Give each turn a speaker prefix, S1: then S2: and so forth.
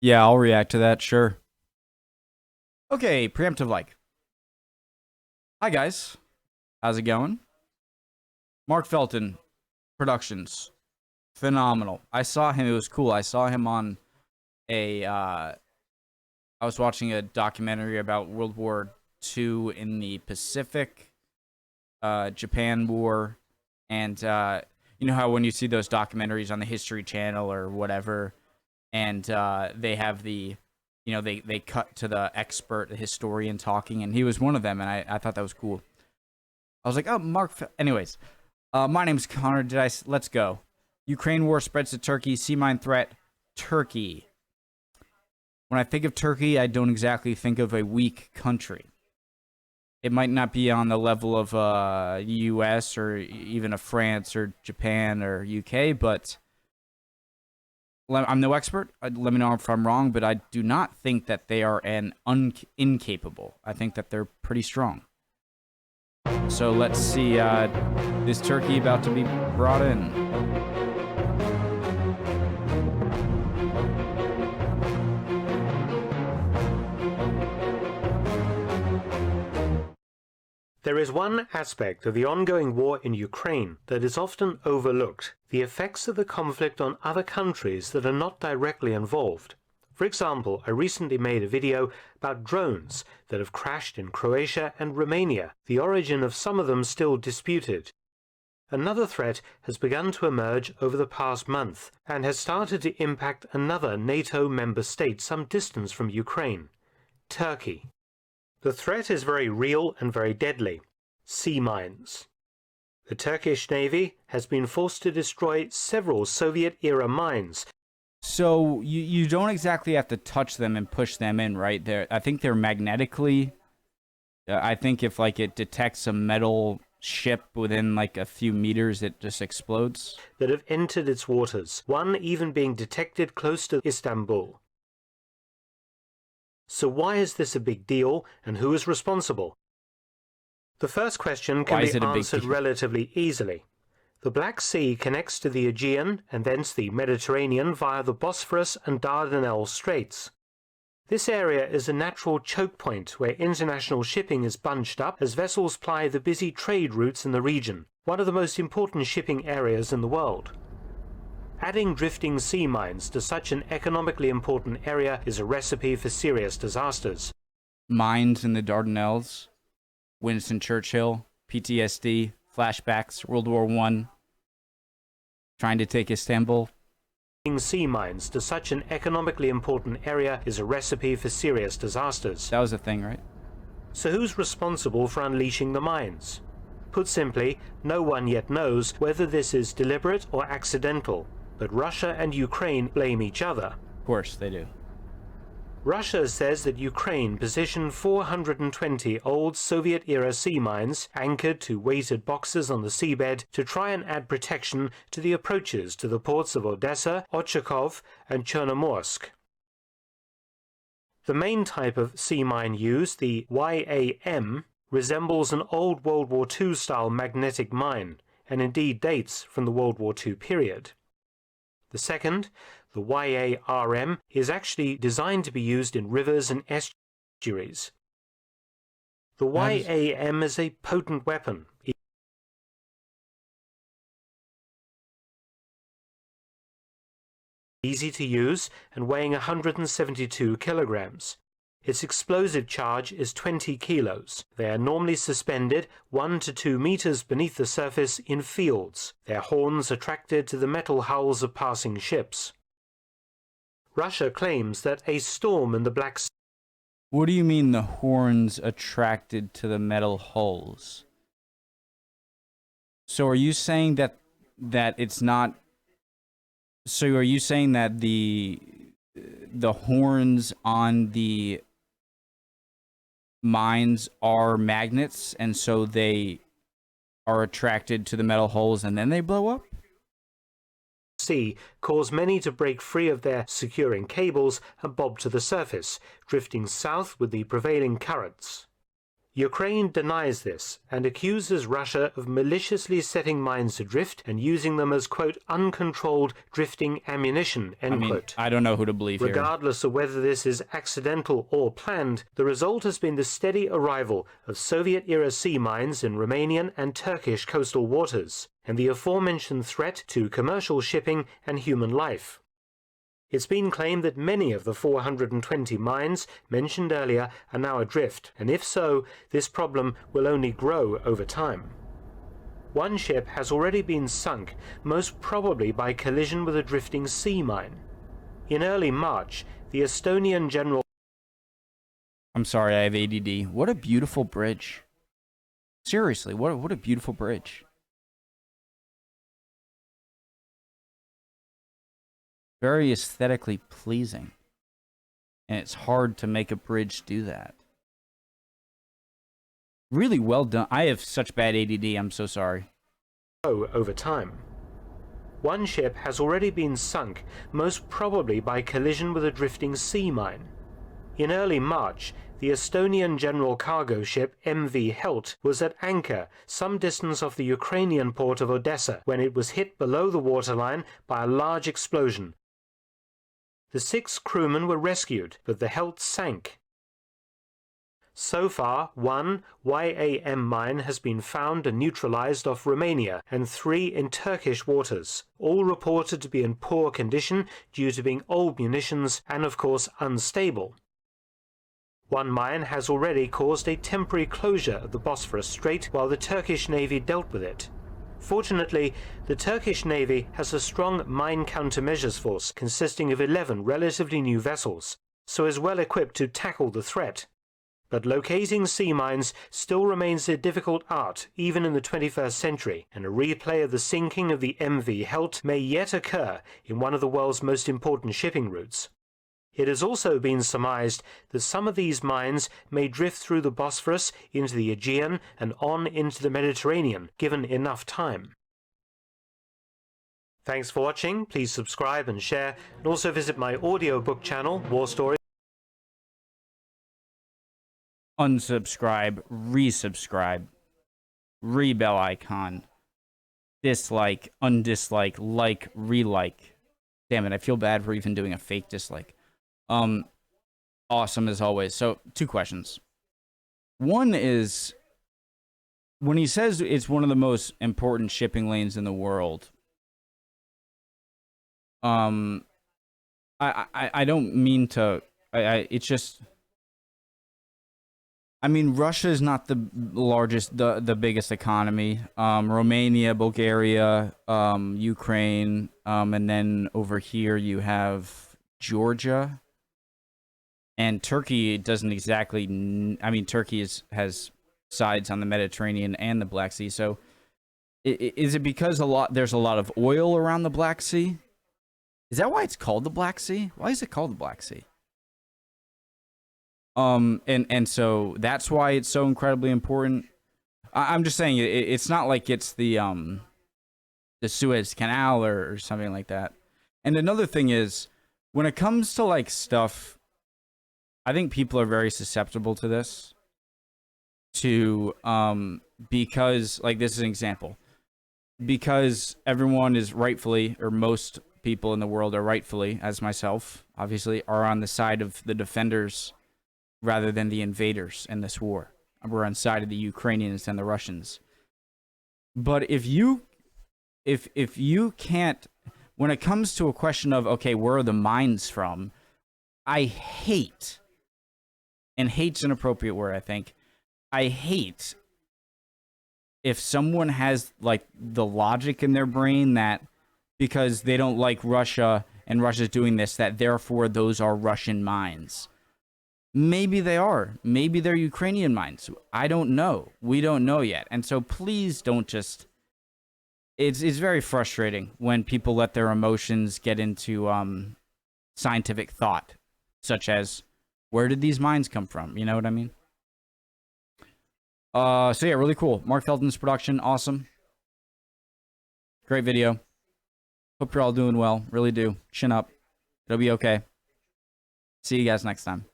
S1: Yeah, I'll react to that, sure. Okay, preemptive like. Hi guys, how's it going? Mark Felton Productions, phenomenal. I saw him; it was cool. I saw him on a. I was watching a documentary about World War II in the Pacific, Japan War, and you know how when you see those documentaries on the History Channel or whatever, and they have the, they cut to the expert, the historian talking, and he was one of them, and I thought that was cool. I was like, oh, anyways, my name's Connor. Let's go. Ukraine war spreads to Turkey. Sea mine threat. Turkey. When I think of Turkey, I don't exactly think of a weak country. It might not be on the level of U.S. or even a France or Japan or UK, but I'm no expert. Let me know if I'm wrong, but I do not think that they are incapable. I think that they're pretty strong. So let's see, is Turkey about to be brought in?
S2: There is one aspect of the ongoing war in Ukraine that is often overlooked: the effects of the conflict on other countries that are not directly involved. For example, I recently made a video about drones that have crashed in Croatia and Romania, the origin of some of them still disputed. Another threat has begun to emerge over the past month and has started to impact another NATO member state some distance from Ukraine: Turkey. The threat is very real and very deadly: sea mines. The Turkish Navy has been forced to destroy several Soviet-era mines.
S1: So you don't exactly have to touch them and push them in, right? I think they're magnetically. I think if like it detects a metal ship within like a few meters, it just explodes.
S2: That have entered its waters, one even being detected close to Istanbul. So why is this a big deal, and who is responsible? The first question can be answered relatively easily. The Black Sea connects to the Aegean and thence the Mediterranean via the Bosphorus and Dardanelles Straits. This area is a natural choke point where international shipping is bunched up as vessels ply the busy trade routes in the region, one of the most important shipping areas in the world. Adding drifting sea mines to such an economically important area is a recipe for serious disasters.
S1: Mines in the Dardanelles, Winston Churchill, PTSD, flashbacks, World War I, trying to take Istanbul.
S2: Adding sea mines to such an economically important area is a recipe for serious disasters.
S1: That was a thing, right?
S2: So who's responsible for unleashing the mines? Put simply, no one yet knows whether this is deliberate or accidental. But Russia and Ukraine blame each other.
S1: Of course they do.
S2: Russia says that Ukraine positioned 420 old Soviet-era sea mines anchored to weighted boxes on the seabed to try and add protection to the approaches to the ports of Odessa, Ochakov, and Chernomorsk. The main type of sea mine used, the YAM, resembles an old World War II-style magnetic mine, and indeed dates from the World War II period. The second, the YARM, is actually designed to be used in rivers and estuaries. The YAM is a potent weapon, easy to use and weighing 172 kilograms. Its explosive charge is 20 kilos. They are normally suspended 1 to 2 meters beneath the surface in fields, their horns attracted to the metal hulls of passing ships. Russia claims that a storm in the Black Sea...
S1: What do you mean the horns attracted to the metal hulls? So are you saying that it's not... So are you saying that the horns on the mines are magnets, and so they are attracted to the metal holes and then they blow up?
S2: Sea cause many to break free of their securing cables and bob to the surface, drifting south with the prevailing currents. Ukraine denies this and accuses Russia of maliciously setting mines adrift and using them as, quote, uncontrolled drifting ammunition, end quote.
S1: I don't know who to believe here.
S2: Regardless of whether this is accidental or planned, the result has been the steady arrival of Soviet-era sea mines in Romanian and Turkish coastal waters, and the aforementioned threat to commercial shipping and human life. It's been claimed that many of the 420 mines mentioned earlier are now adrift, and if so, this problem will only grow over time. One ship has already been sunk, most probably by collision with a drifting sea mine. In early March, the Estonian general...
S1: I'm sorry, I have ADD. What a beautiful bridge. Seriously, what a beautiful bridge. Very aesthetically pleasing. And it's hard to make a bridge do that. Really well done. I have such bad ADD, I'm so sorry.
S2: Over time. One ship has already been sunk, most probably by collision with a drifting sea mine. In early March, the Estonian general cargo ship MV Helt was at anchor some distance off the Ukrainian port of Odessa when it was hit below the waterline by a large explosion. The 6 crewmen were rescued, but the Helt sank. So far, one YAM mine has been found and neutralized off Romania, and 3 in Turkish waters, all reported to be in poor condition due to being old munitions and, of course, unstable. One mine has already caused a temporary closure of the Bosphorus Strait while the Turkish Navy dealt with it. Fortunately, the Turkish Navy has a strong mine countermeasures force consisting of 11 relatively new vessels, so is well equipped to tackle the threat. But locating sea mines still remains a difficult art even in the 21st century, and a replay of the sinking of the MV Helt may yet occur in one of the world's most important shipping routes. It has also been surmised that some of these mines may drift through the Bosphorus into the Aegean and on into the Mediterranean, given enough time. Thanks for watching. Please subscribe and share, and also visit my audiobook channel, War Stories.
S1: Unsubscribe, resubscribe, re-bell icon, dislike, undislike, like, re-like. Damn it, I feel bad for even doing a fake dislike. Awesome as always. So, 2 questions. One is, when he says it's one of the most important shipping lanes in the world, I don't mean to, it's just, I mean, Russia is not the largest, the biggest economy. Romania, Bulgaria, Ukraine, and then over here you have Georgia. And Turkey doesn't exactly, I mean, Turkey has sides on the Mediterranean and the Black Sea. So is it because there's a lot of oil around the Black Sea? Is that why it's called the Black Sea? Why is it called the Black Sea? And so that's why it's so incredibly important. I'm just saying it's not like it's the Suez Canal or something like that. And another thing is, when it comes to like stuff, I think people are very susceptible to this. Because, like, this is an example. Because everyone is rightfully, or most people in the world are rightfully, as myself, obviously, are on the side of the defenders rather than the invaders in this war. We're on the side of the Ukrainians and the Russians. But if you can't, when it comes to a question of, okay, where are the mines from? I hate, and hate's an appropriate word, I think. I hate if someone has, like, the logic in their brain that because they don't like Russia and Russia's doing this, that therefore those are Russian mines. Maybe they are. Maybe they're Ukrainian mines. I don't know. We don't know yet. And so please don't just... It's very frustrating when people let their emotions get into scientific thought, such as, where did these mines come from? You know what I mean? So yeah, really cool. Mark Felton's production, awesome. Great video. Hope you're all doing well. Really do. Chin up. It'll be okay. See you guys next time.